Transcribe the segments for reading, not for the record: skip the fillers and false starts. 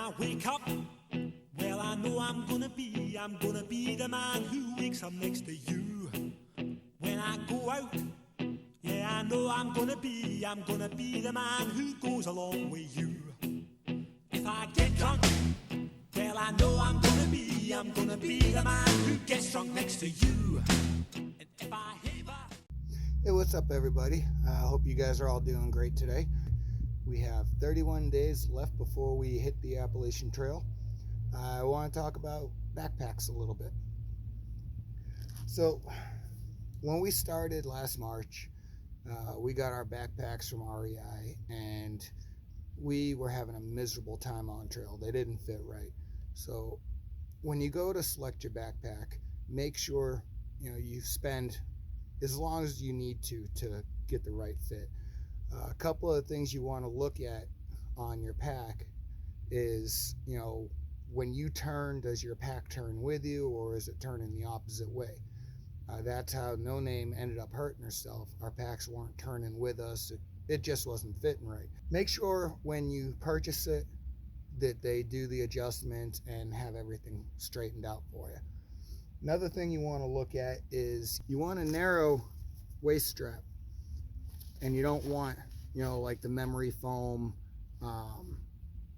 I wake up, well, I know I'm gonna be the man who wakes up next to you. When I go out, yeah, I know I'm gonna be the man who goes along with you. If I get drunk, well, I know I'm gonna be the man who gets drunk next to you. And if I have a... Hey, what's up, everybody? I hope you guys are all doing great today. We have 31 days left before we hit the Appalachian Trail. I want to talk about backpacks a little bit. So, when we started last March, we got our backpacks from REI, and we were having a miserable time on trail. They didn't fit right. So, when you go to select your backpack, make sure you spend as long as you need to get the right fit. A couple of things you want to look at on your pack is, when you turn, does your pack turn with you, or is it turning the opposite way? That's how No Name ended up hurting herself. Our packs weren't turning with us. It just wasn't fitting right. Make sure when you purchase it that they do the adjustment and have everything straightened out for you. Another thing you want to look at is you want a narrow waist strap, and you don't want, like the memory foam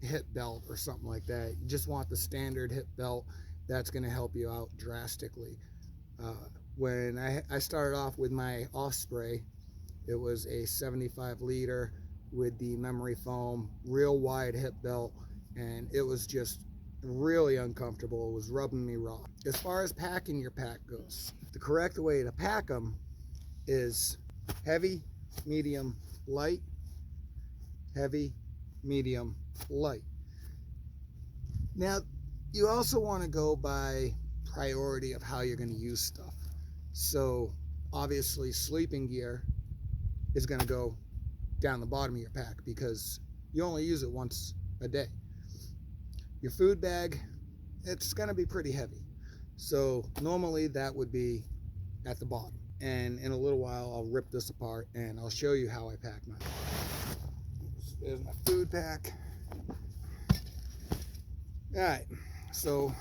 hip belt or something like that. You just want the standard hip belt. That's going to help you out drastically. When I started off with my Osprey, it was a 75 liter with the memory foam, real wide hip belt, and it was just really uncomfortable. It was rubbing me raw. As far as packing your pack goes, the correct way to pack them is heavy, medium, light, heavy, medium, light. Now, you also want to go by priority of how you're going to use stuff. So, obviously, sleeping gear is going to go down the bottom of your pack because you only use it once a day. Your food bag, it's going to be pretty heavy. So, normally that would be at the bottom. And in a little while, I'll rip this apart and I'll show you how I pack mine. There's my food pack. All right, so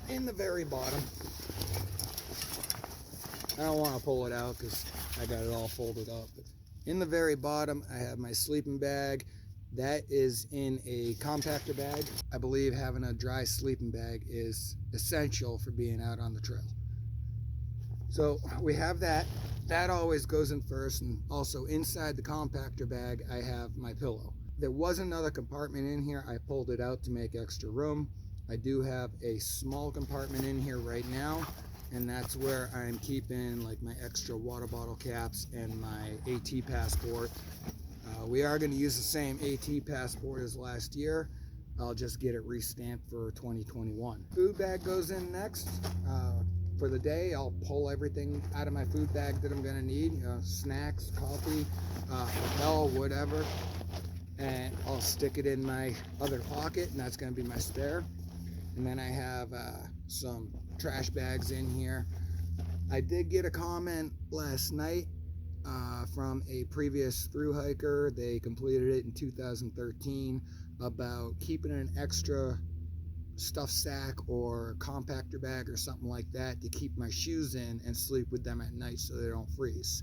in the very bottom, I don't want to pull it out because I got it all folded up. But in the very bottom, I have my sleeping bag. That is in a compactor bag. I believe having a dry sleeping bag is essential for being out on the trail. So we have that. That always goes in first, and also inside the compactor bag, I have my pillow. There was another compartment in here. I pulled it out to make extra room. I do have a small compartment in here right now, and that's where I'm keeping like my extra water bottle caps and my AT passport. We are going to use the same AT passport as last year. I'll just get it re-stamped for 2021. Food bag goes in next. For the day, I'll pull everything out of my food bag that I'm going to need, snacks, coffee, Propel, whatever, and I'll stick it in my other pocket, and that's going to be my spare. And then I have some trash bags in here. I did get a comment last night from a previous thru hiker. They completed it in 2013 about keeping an extra stuff sack or compactor bag or something like that to keep my shoes in and sleep with them at night so they don't freeze.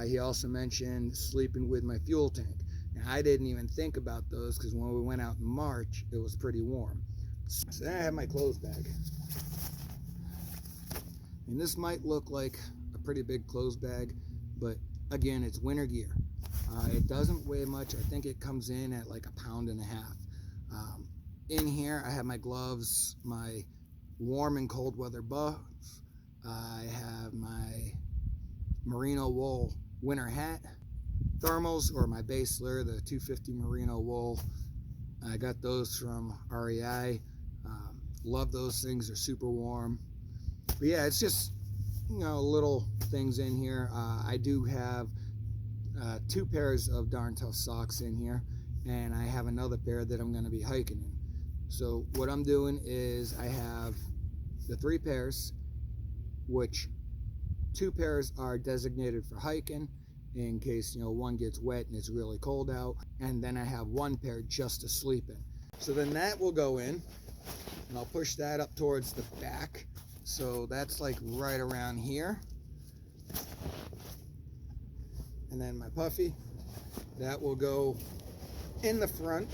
He also mentioned sleeping with my fuel tank. And I didn't even think about those because when we went out in March, it was pretty warm. So then I have my clothes bag. And this might look like a pretty big clothes bag, but again, it's winter gear. It doesn't weigh much. I think it comes in at like 1.5 pounds. In here, I have my gloves, my warm and cold weather buffs. I have my merino wool winter hat, thermals, or my base layer, the 250 merino wool. I got those from REI. Love those things. They're super warm. But yeah, it's just, little things in here. I do have 2 pairs of Darn Tough socks in here, and I have another pair that I'm going to be hiking in. So what I'm doing is I have the 3 pairs, which 2 pairs are designated for hiking, in case, you know, one gets wet and it's really cold out. And then I have one pair just to sleep in. So then that will go in, and I'll push that up towards the back. So that's like right around here. And then my puffy, that will go in the front,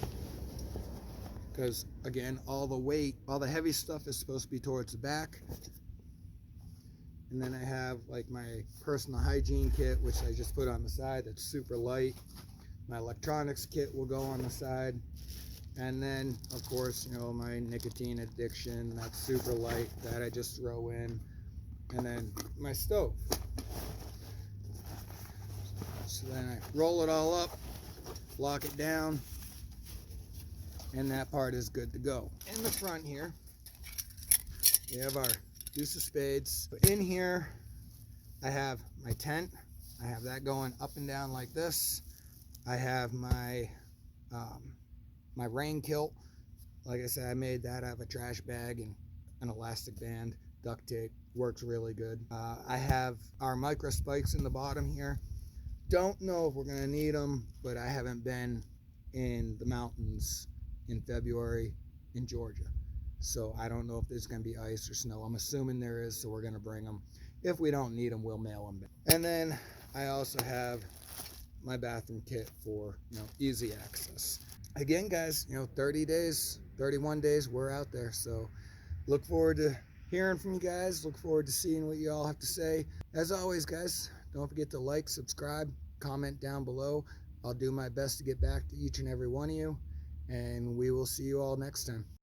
because again, all the weight, all the heavy stuff is supposed to be towards the back. And then I have like my personal hygiene kit, which I just put on the side. That's super light. My electronics kit will go on the side. And then, of course, you know, my nicotine addiction, that's super light, that I just throw in. And then my stove. So then I roll it all up, lock it down, and that part is good to go. In the front here, we have our deuce of spades. In here, I have my tent. I have that going up and down like this. I have my my rain kilt. Like I said, I made that out of a trash bag and an elastic band, duct tape. Works really good. I have our micro spikes in the bottom here. Don't know if we're gonna need them, but I haven't been in the mountains in February in Georgia, so I don't know if there's gonna be ice or snow. I'm assuming there is, so we're gonna bring them. If we don't need them, we'll mail them back. And then I also have my bathroom kit for, you know, easy access. Again, guys, you know, 30 days, 31 days, we're out there. So look forward to hearing from you guys. Look forward to seeing what you all have to say. As always, guys, don't forget to like, subscribe, comment down below. I'll do my best to get back to each and every one of you, and we will see you all next time.